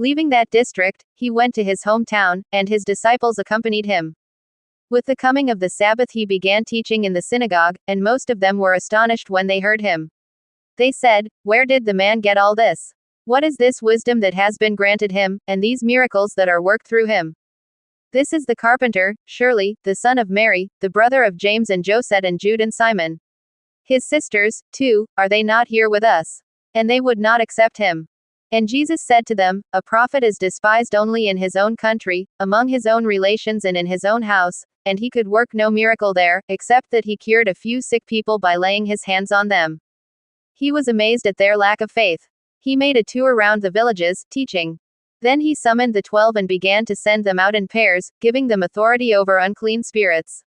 Leaving that district, he went to his hometown, and his disciples accompanied him. With the coming of the Sabbath, he began teaching in the synagogue, and most of them were astonished when they heard him. They said, "Where did the man get all this? What is this wisdom that has been granted him, and these miracles that are worked through him? This is the carpenter, surely, the son of Mary, the brother of James and Joseph and Jude and Simon. His sisters, too, are they not here with us?" And they would not accept him. And Jesus said to them, "A prophet is despised only in his own country, among his own relations and in his own house," and he could work no miracle there, except that he cured a few sick people by laying his hands on them. He was amazed at their lack of faith. He made a tour round the villages, teaching. Then he summoned the 12 and began to send them out in pairs, giving them authority over unclean spirits.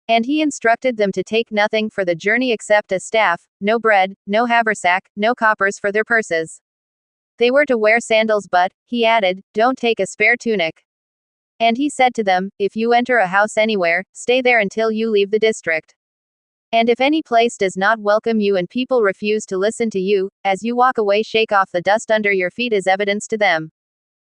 And he instructed them to take nothing for the journey except a staff, no bread, no haversack, no coppers for their purses. They were to wear sandals, but, he added, don't take a spare tunic. And he said to them, if you enter a house anywhere, stay there until you leave the district. And if any place does not welcome you and people refuse to listen to you, as you walk away, shake off the dust under your feet as evidence to them.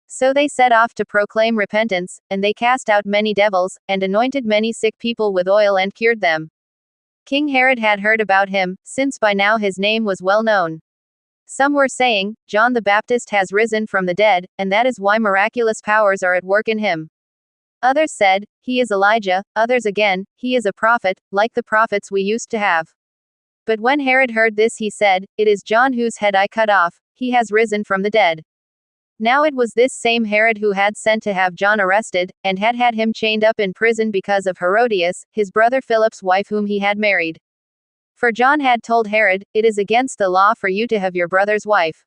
So they set off to proclaim repentance, and they cast out many devils, and anointed many sick people with oil and cured them. King Herod had heard about him, since by now his name was well known. Some were saying, John the Baptist has risen from the dead, and that is why miraculous powers are at work in him. Others said, he is Elijah, others again, he is a prophet, like the prophets we used to have. But when Herod heard this, he said, it is John whose head I cut off, he has risen from the dead. Now it was this same Herod who had sent to have John arrested, and had had him chained up in prison because of Herodias, his brother Philip's wife whom he had married. For John had told Herod, it is against the law for you to have your brother's wife.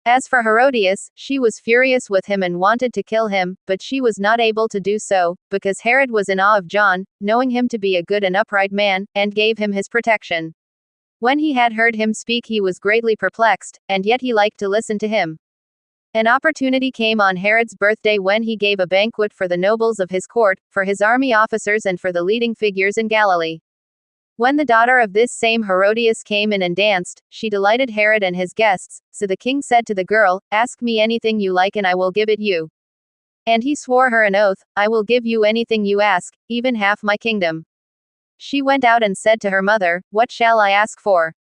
As for Herodias, she was furious with him and wanted to kill him, but she was not able to do so, because Herod was in awe of John, knowing him to be a good and upright man, and gave him his protection. When he had heard him speak, he was greatly perplexed, and yet he liked to listen to him. An opportunity came on Herod's birthday when he gave a banquet for the nobles of his court, for his army officers and for the leading figures in Galilee. When the daughter of this same Herodias came in and danced, she delighted Herod and his guests, so the king said to the girl, ask me anything you like and I will give it you. And he swore her an oath, I will give you anything you ask, even half my kingdom. She went out and said to her mother, what shall I ask for?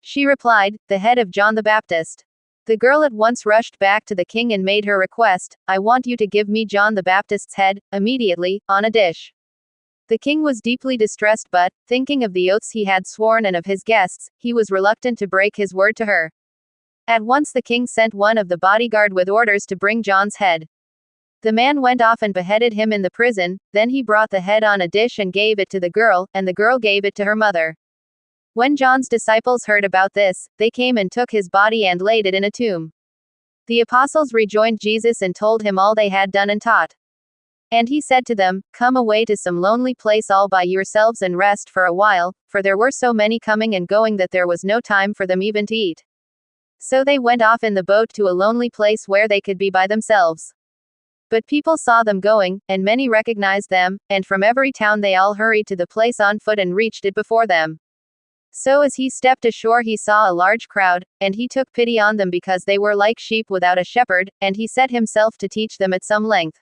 She replied, the head of John the Baptist. The girl at once rushed back to the king and made her request, I want you to give me John the Baptist's head, immediately, on a dish. The king was deeply distressed, but, thinking of the oaths he had sworn and of his guests, he was reluctant to break his word to her. At once the king sent one of the bodyguard with orders to bring John's head. The man went off and beheaded him in the prison, then he brought the head on a dish and gave it to the girl, and the girl gave it to her mother. When John's disciples heard about this, they came and took his body and laid it in a tomb. The apostles rejoined Jesus and told him all they had done and taught. And he said to them, come away to some lonely place all by yourselves and rest for a while, for there were so many coming and going that there was no time for them even to eat. So they went off in the boat to a lonely place where they could be by themselves. But people saw them going, and many recognized them, and from every town they all hurried to the place on foot and reached it before them. So as he stepped ashore he saw a large crowd, and he took pity on them because they were like sheep without a shepherd, and he set himself to teach them at some length.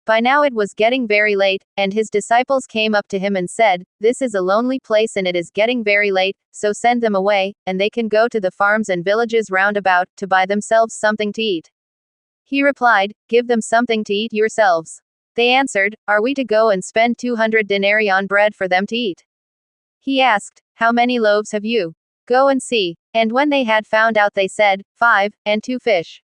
By now it was getting very late, and his disciples came up to him and said, this is a lonely place and it is getting very late, so send them away, and they can go to the farms and villages round about, to buy themselves something to eat. He replied, give them something to eat yourselves. They answered, are we to go and spend 200 denarii on bread for them to eat? He asked, how many loaves have you? Go and see. And when they had found out they said, 5, and 2 fish.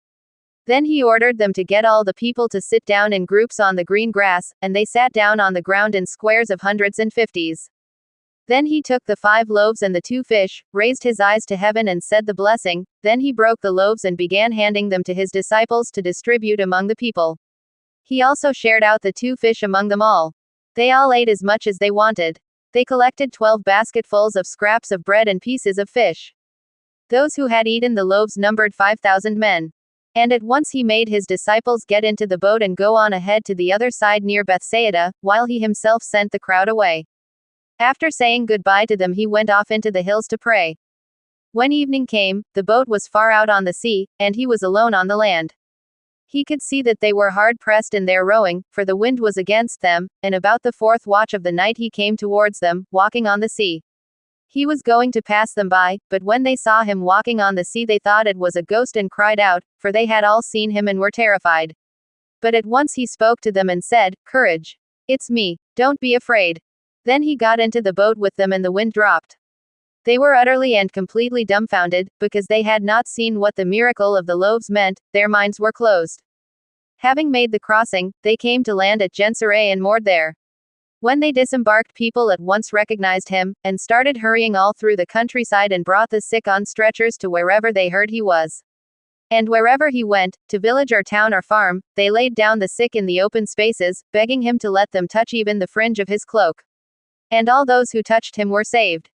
Then he ordered them to get all the people to sit down in groups on the green grass, and they sat down on the ground in squares of hundreds and fifties. Then he took the 5 loaves and the 2 fish, raised his eyes to heaven and said the blessing, then he broke the loaves and began handing them to his disciples to distribute among the people. He also shared out the 2 fish among them all. They all ate as much as they wanted. They collected 12 basketfuls of scraps of bread and pieces of fish. Those who had eaten the loaves numbered 5,000 men. And at once he made his disciples get into the boat and go on ahead to the other side near Bethsaida, while he himself sent the crowd away. After saying goodbye to them he went off into the hills to pray. When evening came, the boat was far out on the sea, and he was alone on the land. He could see that they were hard pressed in their rowing, for the wind was against them, and about the 4th watch of the night he came towards them, walking on the sea. He was going to pass them by, but when they saw him walking on the sea they thought it was a ghost and cried out, for they had all seen him and were terrified. But at once he spoke to them and said, "Courage! It's me, don't be afraid." Then he got into the boat with them and the wind dropped. They were utterly and completely dumbfounded, because they had not seen what the miracle of the loaves meant, their minds were closed. Having made the crossing, they came to land at Gennesaret and moored there. When they disembarked, people at once recognized him, and started hurrying all through the countryside and brought the sick on stretchers to wherever they heard he was. And wherever he went, to village or town or farm, they laid down the sick in the open spaces, begging him to let them touch even the fringe of his cloak. And all those who touched him were saved.